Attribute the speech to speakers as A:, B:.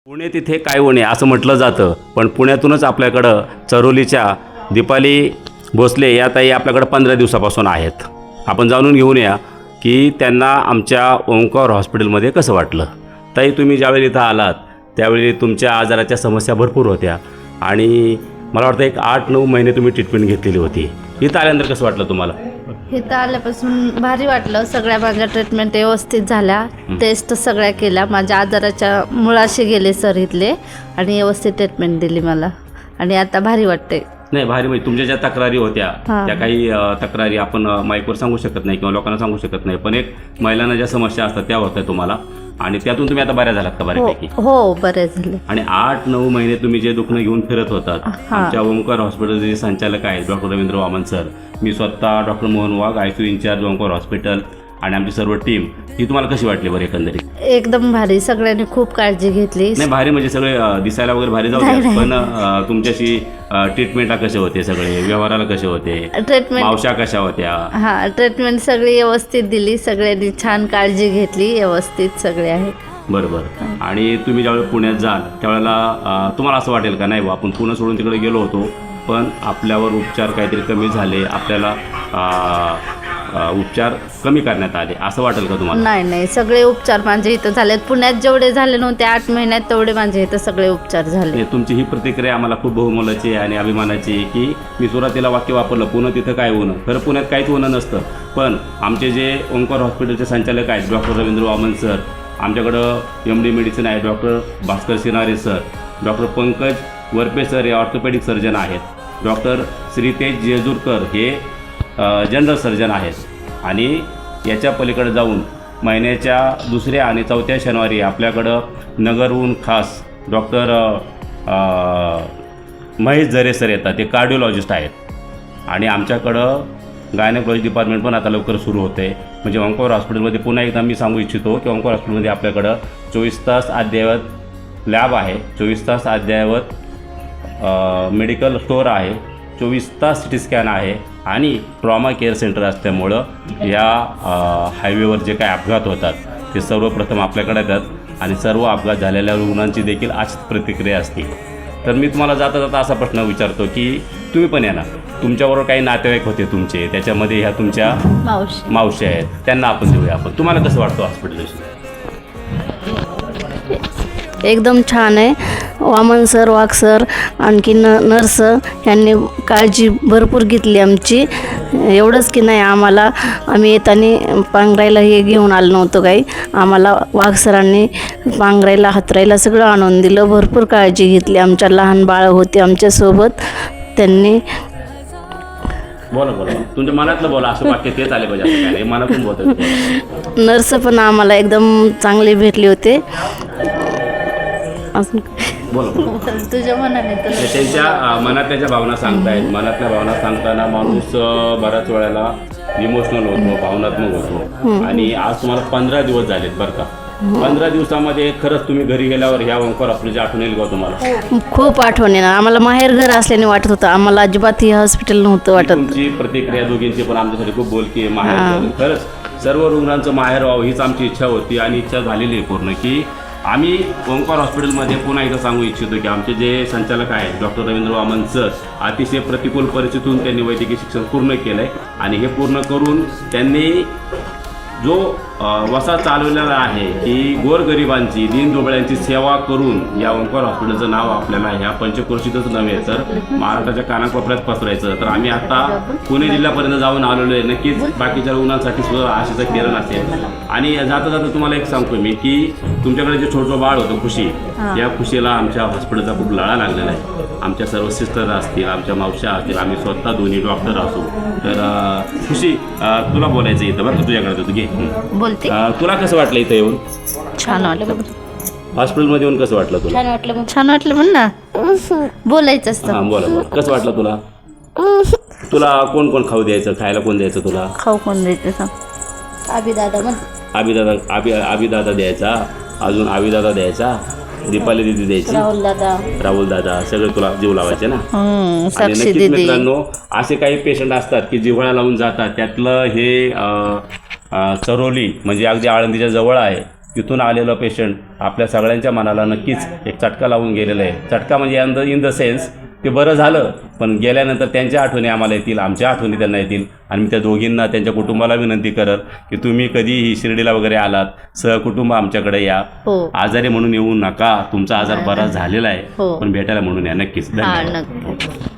A: पुणे तिथे काय होणे असं म्हटलं जातं, पण पुण्यातूनच आपल्याकडं चरोलीच्या दीपाली भोसले या ताई आपल्याकडं 15 दिवसापासून आहेत. आपण जाणून घेऊन या की त्यांना आमच्या ओंकार हॉस्पिटलमध्ये कसं वाटलं. ताई, तुम्ही ज्यावेळी इथं आलात त्यावेळी तुमच्या आजाराच्या समस्या भरपूर होत्या आणि मला वाटतं एक 8-9 महिने तुम्ही ट्रीटमेंट घेतलेली होती. इथं आल्यानंतर कसं वाटलं तुम्हाला?
B: इथं आल्यापासून भारी वाटलं. सगळ्या माझ्या ट्रीटमेंट व्यवस्थित झाल्या, टेस्ट सगळ्या केल्या, माझ्या आजाराच्या मुळाशी गेले सर इथले आणि व्यवस्थित ट्रीटमेंट दिली मला आणि आता भारी वाटते.
A: नाही, भारी म्हणजे तुमच्या ज्या तक्रारी होत्या त्या काही तक्रारी आपण माईकवर सांगू शकत नाही किंवा लोकांना सांगू शकत नाही, पण एक महिलांना ज्या समस्या असतात त्या होत्या तुम्हाला आणि त्यातून तुम्ही आता बऱ्या झालात का बऱ्यापैकी?
B: हो, बरे झाले.
A: आणि 8-9 महिने तुम्ही जे दुखणं घेऊन फिरत होतात, आमच्या ओंकार हॉस्पिटलचे जे संचालक आहेत डॉक्टर रवींद्र वामन सर, मी स्वतः डॉक्टर मोहन वाघ, ICU इंचार्ज ओंकार हॉस्पिटल आणि आमची सर्व टीम, ही तुम्हाला कशी वाटली बरं एकंदरीत?
B: एकदम भारी, सगळ्यांनी खूप काळजी घेतली.
A: नाही, भारी म्हणजे सगळे दिसायला वगैरे भारी जाऊ द्या, पण तुमच्याशी ट्रीटमेंटला कसे होते, सगळे व्यवहाराला कसे होते,
B: ट्रीटमेंट
A: मावशा कशा होत्या?
B: ट्रीटमेंट सगळी व्यवस्थित दिली, सगळ्यांनी छान काळजी घेतली, व्यवस्थित सगळे आहे.
A: बरोबर. आणि तुम्ही ज्यावेळेला पुण्यात जाल त्यावेळेला तुम्हाला असं वाटेल का नाही आपण पुणे सोडून तिकडे गेलो होतो पण आपल्यावर उपचार काहीतरी कमी झाले, आपल्याला उपचार कमी करण्यात आले, असं वाटेल का तुम्हाला?
B: नाही, सगळे उपचार माझे इथं झालेत. पुण्यात जेवढे झाले नव्हते 8 महिन्यात तेवढे माझे इथं सगळे उपचार झाले.
A: तुमची ही प्रतिक्रिया आम्हाला खूप बहुमोलाची आणि अभिमानाची आहे की मी सुरुवातीला वाक्य वापरलं, पुणे तिथं काय होणं, खरं पुण्यात काहीच होणं नसतं. पण आमचे जे ओंकार हॉस्पिटलचे संचालक आहेत डॉक्टर रवींद्र वामन सर, आमच्याकडं MD मेडिसिन आहे doctor Bhaskar scenario sir, doctor Pankaj Varpe sir हे ऑर्थोपेडिक सर्जन आहेत, डॉक्टर श्रीतेज जेजूरकर हे जनरल सर्जन आहेत आणि याच्या पलीकडे जाऊन महिन्याच्या 2ऱ्या आणि 4थ्या शनिवारी आपल्याकडं नगरहून खास डॉक्टर महेश झरे सर येतात, ते कार्डिओलॉजिस्ट आहेत आणि आमच्याकडं गायनेकॉलॉजी डिपार्टमेंट पण आता लवकर सुरू होते. म्हणजे ओंकार हॉस्पिटलमध्ये पुन्हा एकदा मी सांगू इच्छितो की ओंकार हॉस्पिटलमध्ये आपल्याकडं 24 तास अद्ययावत लॅब आहे, 24 तास अद्ययावत मेडिकल स्टोअर आहे, 24 तास CT स्कॅन आहे आणि ट्रॉमा केअर सेंटर असल्यामुळं या हायवेवर जे काही अपघात होतात ते सर्वप्रथम आपल्याकडे येतात आणि सर्व अपघात झालेल्या रुग्णांची देखील अशीच प्रतिक्रिया असते. तर मी तुम्हाला जाता जाता असा प्रश्न विचारतो की तुम्ही पण येणार, तुमच्याबरोबर काही नातेवाईक होते तुमचे, त्याच्यामध्ये ह्या तुमच्या मावशी आहेत, त्यांना आपण देऊया. आपण तुम्हाला कसं वाटतं हॉस्पिटलविषयी?
B: एकदम छान आहे. वामन सर, वाघ सर, आणखी नर्स यांनी काळजी भरपूर घेतली आमची. एवढंच की नाही, आम्ही येताना पांघरायला हे घेऊन आलो नव्हतो काही, आम्हाला वाघ सरांनी पांघरायला हातरायला सगळं आणून दिलं. भरपूर काळजी घेतली. आमच्या लहान बाळ होते आमच्यासोबत, त्यांनी.
A: बोला तुमच्या मनातलं बोला, असं वाक्य तेच आले पाहिजे, असं काय मनातून बोलतात.
B: नर्स पण आम्हाला एकदम चांगले भेटले होते. तुझ्या मनाने
A: त्यांच्या मनातल्या ज्या भावना सांगतायत, मनातल्या भावना सांगताना माणूस बऱ्याच वेळेला इमोशनल होतो, भावनात्मक होतो आणि आज तुम्हाला 15 दिवस झालेत बरं का. 15 दिवसामध्ये खरंच तुम्ही घरी गेल्यावर ह्या ओंकार हॉस्पिटलची आठवण येईल का तुम्हाला?
B: खूप आठवण येणार. आम्हाला माहेर घर असल्याने वाटत होतं, आम्हाला अजिबात हे हॉस्पिटल नव्हतं वाटत.
A: तुमची प्रतिक्रिया दोघींची पण आमच्यासाठी खूप बोलकी आहे. माहेर खरंच सर्व रुग्णांचं माहेर व्हावं हीच आमची इच्छा होती आणि इच्छा झालेली आहे पूर्ण. की आम्ही ओंकार हॉस्पिटलमध्ये पुन्हा एकदा सांगू इच्छितो की आमचे जे संचालक आहेत डॉक्टर रवींद्र वामन सर, अतिशय प्रतिकूल परिस्थितीतून त्यांनी वैद्यकीय शिक्षण पूर्ण केलं आहे आणि हे पूर्ण करून त्यांनी जो वसा चालवलेला आहे की गोरगरिबांची, दीनदुबळ्यांची सेवा करून या ओंकार हॉस्पिटलचं नाव आपल्याला ह्या पंचक्रोशीतच नव्हे तर महाराष्ट्राच्या कानाकोपऱ्यात पसरायचं. तर आम्ही आता पुणे जिल्ह्यापर्यंत जाऊन आलेलो आहे. नक्कीच बाकीच्या रुग्णांसाठी सुद्धा आशेचा किरण असेल. आणि जाता जाता तुम्हाला एक सांगतो मी की तुमच्याकडे जे छोटं बाळ होतं खुशी, या खुशीला आमच्या हॉस्पिटलचा खूप लळा लागलेला आहे. आमच्या सर्व सिस्टर असतील, आमच्या मावश्या असतील, आम्ही स्वतः दोन्ही डॉक्टर असू. तर खुशी, तुला बोलायचं इथं बरं, तुझ्याकडे तू घे
B: बोलते.
A: तुला कसं वाटलं इथं येऊन?
B: छान वाटलं.
A: हॉस्पिटलमध्ये येऊन कसं वाटलं तुला?
B: छान वाटलं म्हण ना, बोलायचं असतं.
A: हां बोला. कसं वाटलं तुला? तुला कोण कोण खाऊ द्यायचं, खायला कोण द्यायचं तुला?
B: खाऊ कोण द्यायचं सांग?
A: आबीदादा द्यायचा, अजून आबीदादा द्यायचा, दीपाली दिदी द्यायची, राहुल दादा, सगळे तुला जीव लावायचे ना. आणि नक्कीच मित्रांनो, असे काही पेशंट असतात की जिव्हाळा लावून जातात. त्यातलं हे चरोली म्हणजे अगदी आळंदीच्या जवळ आहे तिथून आलेलं पेशंट आपल्या सगळ्यांच्या मनाला नक्कीच एक चटका लावून गेलेला आहे. चटका म्हणजे इन द सेन्स ते बरं झालं, पण गेल्यानंतर त्यांच्या आठवणी आम्हाला येतील, आमच्या आठवणी त्यांना येतील. आणि मी त्या दोघींना त्यांच्या कुटुंबाला विनंती करत की तुम्ही कधीही शिर्डीला वगैरे आलात सहकुटुंब आमच्याकडे या.
B: हो.
A: आजारी म्हणून येऊ नका, तुमचा आजार बरा झालेला आहे,
B: हो.
A: पण भेटायला म्हणून या नक्कीच.
B: हां
A: धन्यवाद.
B: नक्की.